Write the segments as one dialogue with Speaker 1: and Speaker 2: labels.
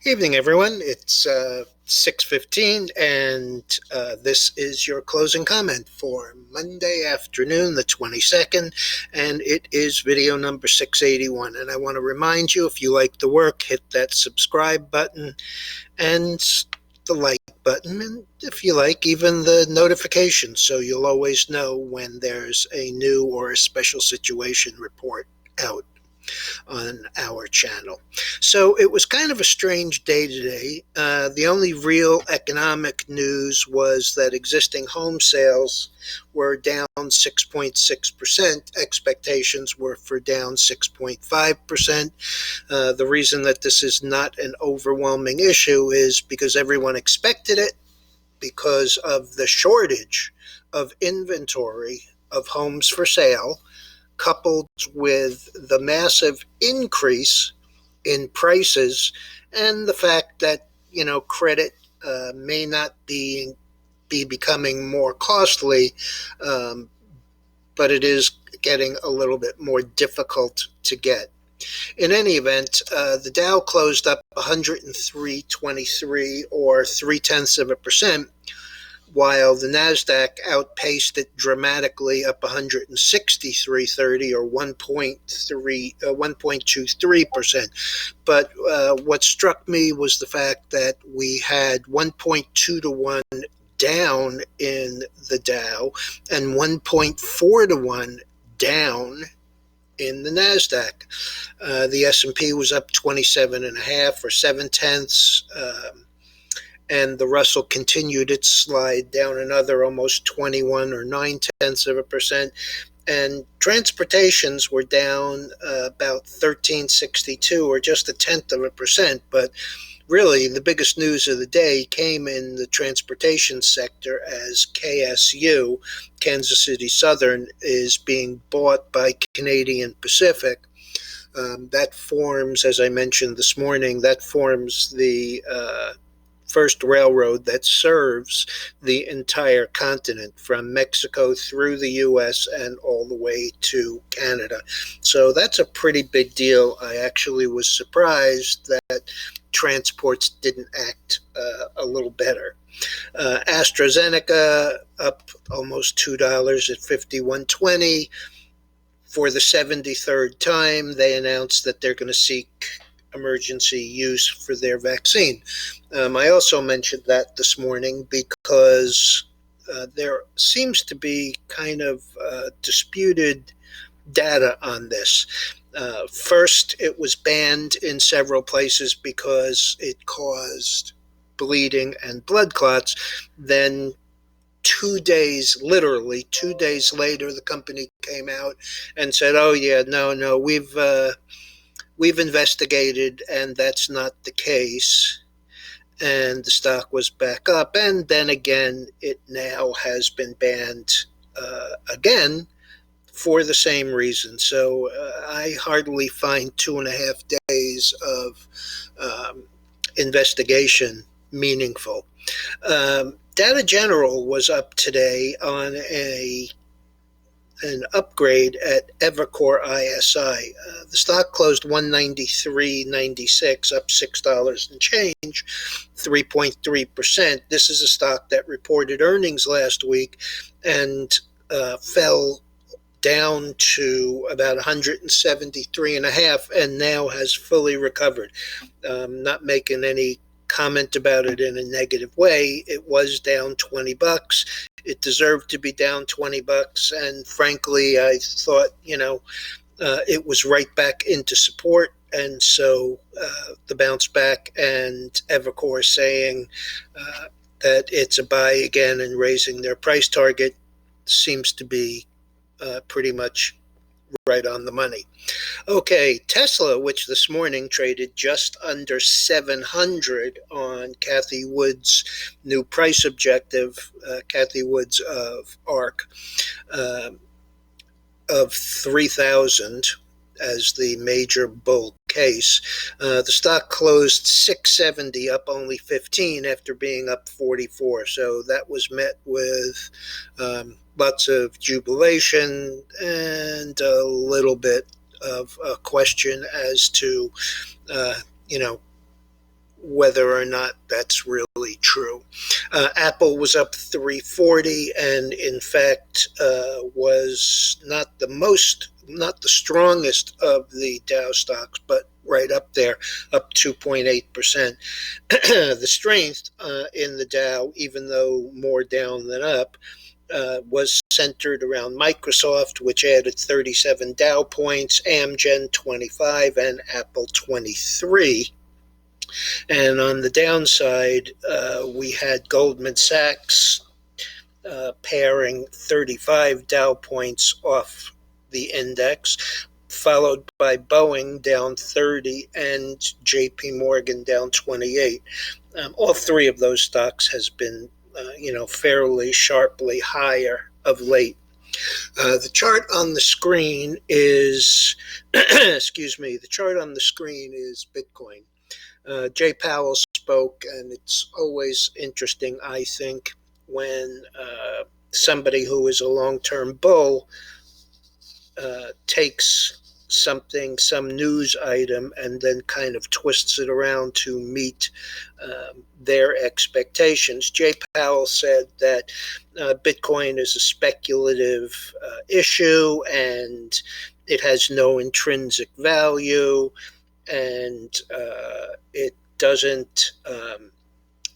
Speaker 1: Evening, everyone. It's 6:15, and this is your closing comment for Monday afternoon, the 22nd, and it is video number 681. And I want to remind you, if you like the work, hit that subscribe button and the like button, and if you like, even the notification, so you'll always know when there's a new or a special situation report out on our channel. So it was kind of a strange day today. The only real economic news was that existing home sales were down 6.6%. Expectations were for down 6.5%. The reason that this is not an overwhelming issue is because everyone expected it, because of the shortage of inventory of homes for sale, coupled with the massive increase in prices and the fact that, credit may not be becoming more costly, but it is getting a little bit more difficult to get. In any event, the Dow closed up 103.23, or 0.3%, while the NASDAQ outpaced it dramatically, up 163.30, or 1.23%. But what struck me was the fact that we had 1.2 to 1 down in the Dow and 1.4 to 1 down in the NASDAQ. The S&P was up 27.5, or 0.7, and the Russell continued its slide down another almost 21, or 0.9%. And transportations were down about 13.62, or just 0.1%. But really, the biggest news of the day came in the transportation sector, as KSU, Kansas City Southern, is being bought by Canadian Pacific. That forms, as I mentioned this morning, that forms the first railroad that serves the entire continent, from Mexico through the U.S. and all the way to Canada. So that's a pretty big deal. I actually was surprised that transports didn't act a little better. AstraZeneca up almost $2 at 51.20. For the 73rd time, they announced that they're going to seek emergency use for their vaccine. I also mentioned that this morning because there seems to be kind of disputed data on this. First, it was banned in several places because it caused bleeding and blood clots. Then 2 days, literally 2 days later, the company came out and said, "Oh yeah, no, we've investigated, and that's not the case." And the stock was back up, and then again, it now has been banned again for the same reason. So I hardly find 2.5 days of investigation meaningful. Data General was up today on an upgrade at Evercore ISI. The stock closed 193.96, up $6 and change, 3.3%. This is a stock that reported earnings last week and fell down to about 173.5, and now has fully recovered. Not making any comment about it in a negative way. It was down $20. It deserved to be down $20, and frankly, I thought, it was right back into support, and so the bounce back, and Evercore saying that it's a buy again and raising their price target seems to be pretty much right on the money. Okay, Tesla, which this morning traded just under 700 on Cathie Wood's new price objective, Cathie Wood's of ARK, of 3,000 as the major bull case. The stock closed 670, up only 15 after being up 44. So that was met with lots of jubilation and a little bit of a question as to, whether or not that's really true. Apple was up 340, and in fact was not the strongest of the Dow stocks, but right up there, up 2.8%. The strength in the Dow, even though more down than up, was centered around Microsoft, which added 37 Dow points, Amgen 25, and Apple 23. And on the downside, we had Goldman Sachs pairing 35 Dow points off the index, followed by Boeing down 30 and JP Morgan down 28. All three of those stocks has been, fairly sharply higher of late. The chart on the screen is, the chart on the screen is Bitcoin. Jay Powell spoke, and it's always interesting, I think, when somebody who is a long-term bull takes some news item, and then kind of twists it around to meet their expectations. Jay Powell said that Bitcoin is a speculative issue, and it has no intrinsic value, and it doesn't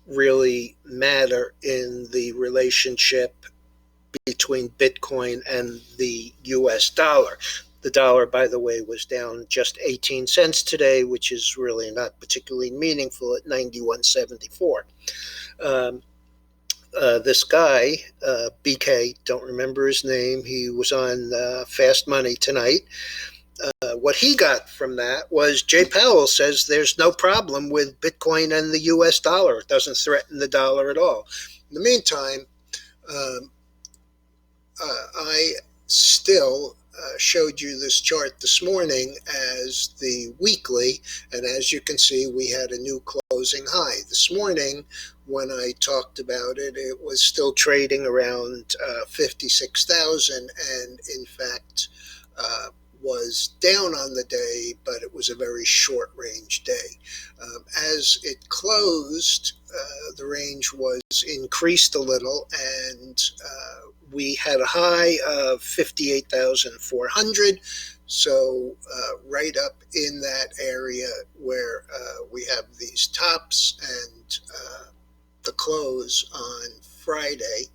Speaker 1: really matter in the relationship between Bitcoin and the US dollar. The dollar, by the way, was down just 18 cents today, which is really not particularly meaningful at 91.74. This guy, BK, don't remember his name, he was on Fast Money tonight. What he got from that was Jay Powell says there's no problem with Bitcoin and the US dollar. It doesn't threaten the dollar at all. In the meantime, I still showed you this chart this morning as the weekly, and as you can see, we had a new closing high. This morning, when I talked about it, it was still trading around 56,000, and in fact was down on the day, but it was a very short range day. As it closed, the range was increased a little, and we had a high of 58,400, so right up in that area where we have these tops, and the close on Friday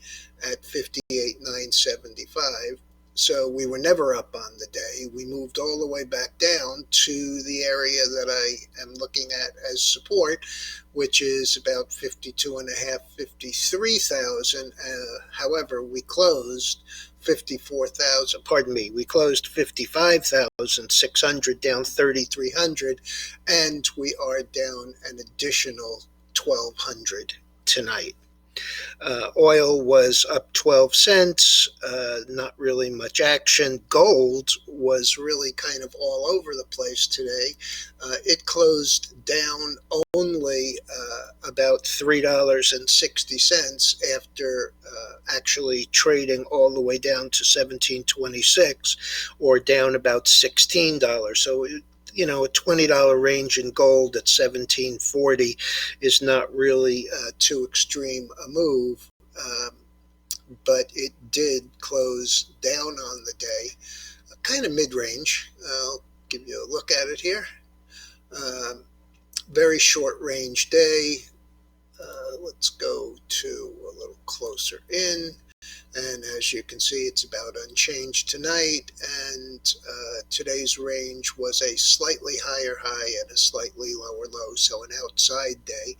Speaker 1: at 58,975. So we were never up on the day. We moved all the way back down to the area that I am looking at as support, which is about 52.5, 53,000. However, we closed 55,600, down 3,300, and we are down an additional 1,200 tonight. Oil was up 12 cents, not really much action. Gold was really kind of all over the place today. It closed down only about $3.60 after actually trading all the way down to $17.26, or down about $16. So a $20 range in gold at $17.40 is not really too extreme a move, but it did close down on the day, kind of mid-range. I'll give you a look at it here. Very short range day. Let's go to a little closer in. And as you can see, it's about unchanged tonight, and today's range was a slightly higher high and a slightly lower low, so an outside day,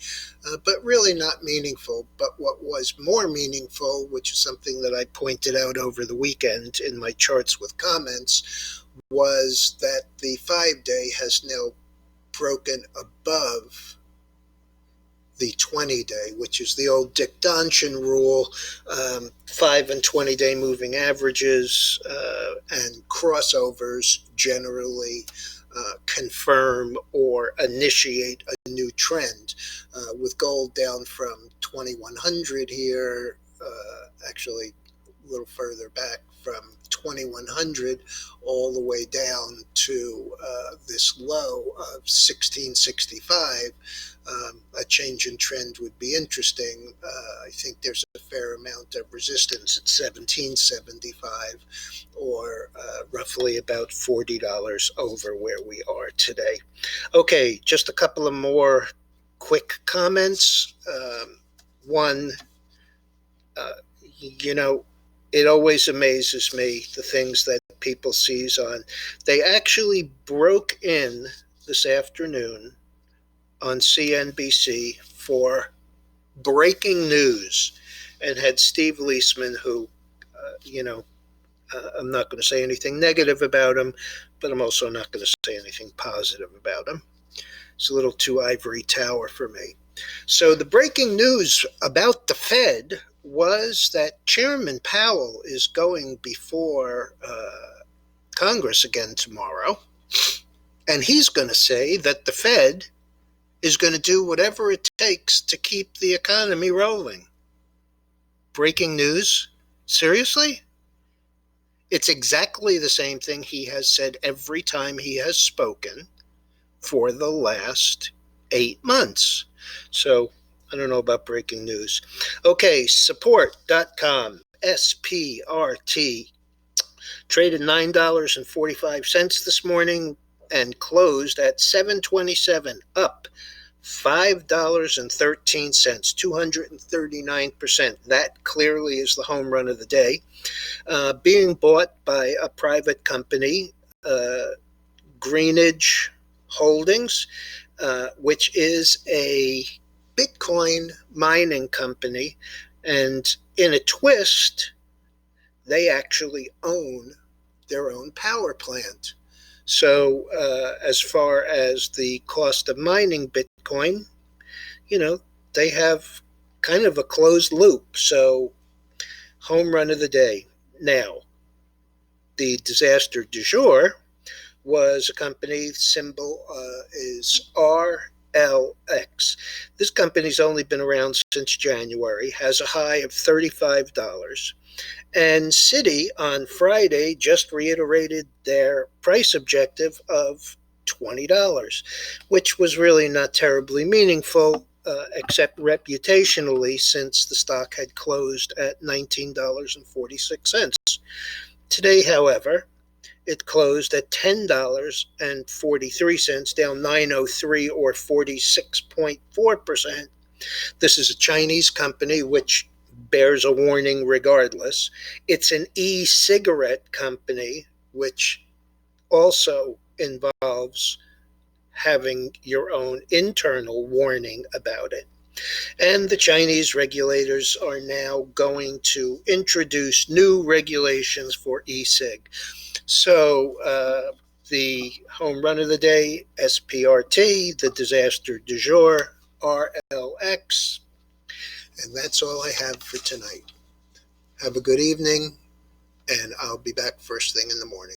Speaker 1: but really not meaningful. But what was more meaningful, which is something that I pointed out over the weekend in my charts with comments, was that the 5-day has now broken above the 20-day, which is the old Dick Donchian rule. 5 and 20-day moving averages and crossovers generally confirm or initiate a new trend. With gold down from 2,100 here, actually a little further back, from 2,100 all the way down to this low of 1,665. change in trend would be interesting. I think there's a fair amount of resistance at 17.75, or roughly about $40 over where we are today. Okay, just a couple of more quick comments. One, you know, it always amazes me the things that people seize on. They actually broke in this afternoon on CNBC for breaking news and had Steve Leisman, who, I'm not going to say anything negative about him, but I'm also not going to say anything positive about him. It's a little too ivory tower for me. So the breaking news about the Fed was that Chairman Powell is going before Congress again tomorrow, and he's going to say that the Fed is going to do whatever it takes to keep the economy rolling. Breaking news? Seriously? It's exactly the same thing he has said every time he has spoken for the last 8 months. So I don't know about breaking news. Okay, support.com, SPRT, traded $9.45 this morning and closed at $7.27, up $5.13, 239%. That clearly is the home run of the day. Being bought by a private company, Greenidge Holdings, which is a Bitcoin mining company. And in a twist, they actually own their own power plant. So as far as the cost of mining Bitcoin, they have kind of a closed loop. So home run of the day. Now, the disaster du jour was a company, symbol is RLX. This company's only been around since January, has a high of $35. And Citi on Friday just reiterated their price objective of $20, which was really not terribly meaningful, except reputationally, since the stock had closed at $19.46. Today, however, it closed at $10.43, down $9.03 or 46.4%. This is a Chinese company, which bears a warning regardless. It's an e-cigarette company, which also involves having your own internal warning about it. And the Chinese regulators are now going to introduce new regulations for e-cig. So the home run of the day, SPRT, the disaster du jour, RLX. And that's all I have for tonight. Have a good evening, and I'll be back first thing in the morning.